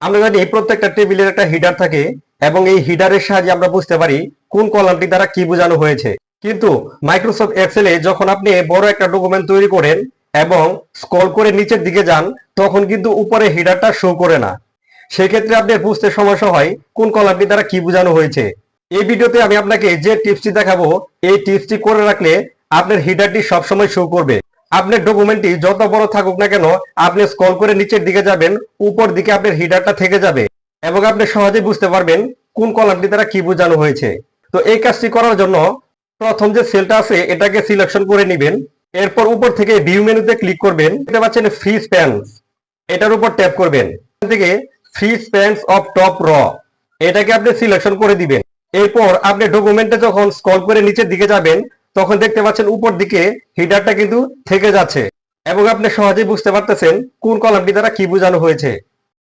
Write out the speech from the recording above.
আমরা জানি প্রত্যেকটা টেবিলের একটা হিডার থাকে এবং এই হিডারের সাহায্যে আমরা বুঝতে পারি কোন কলামটি দ্বারা কি বোঝানো হয়েছে। কিন্তু মাইক্রোসফট এক্সেলে যখন আপনি বড় একটা ডকুমেন্ট তৈরি করেন এবং স্ক্রল করে নিচের দিকে যান, তখন কিন্তু উপরে হিডারটা শো করে না। সেক্ষেত্রে আপনার বুঝতে সমস্যা হয় কোন কলামটি দ্বারা কি বোঝানো হয়েছে। এই ভিডিওতে আমি আপনাকে যে টিপসটি দেখাবো, এই টিপসটি করে রাখলে আপনার হিডারটি সবসময় শো করবে। আপনার ডকুমেন্টটি যত বড় থাকুক না কেন, আপনি স্ক্রল করে নিচের দিকে যাবেন, উপর দিকে আপনার হিডারটা থেকে যাবে এবং আপনি সহজেই বুঝতে পারবেন কোন কলামটি দ্বারা কি বোঝানো হয়েছে। তো এই কাজটি করার জন্য প্রথম যে সেলটা আছে এটাকে সিলেকশন করে নেবেন। এরপর উপর থেকে ভিউ মেনুতে ক্লিক করবেন, দেখতে পাচ্ছেন ফ্রি স্প্যানস, এটার উপর ট্যাপ করবেন। এখান থেকে ফ্রি স্প্যানস অফ টপ র এটাকে আপনি সিলেকশন করে দিবেন। এরপর আপনি ডকুমেন্টে যখন স্ক্রল করে নিচের দিকে যাবেন, তখন দেখতে পাচ্ছেন উপর দিকে হিডারটা কিন্তু থেকে যাচ্ছে এবং আপনি সহজেই বুঝতে পারতেছেন কোন কলামটি দ্বারা কি বোঝানো হয়েছে।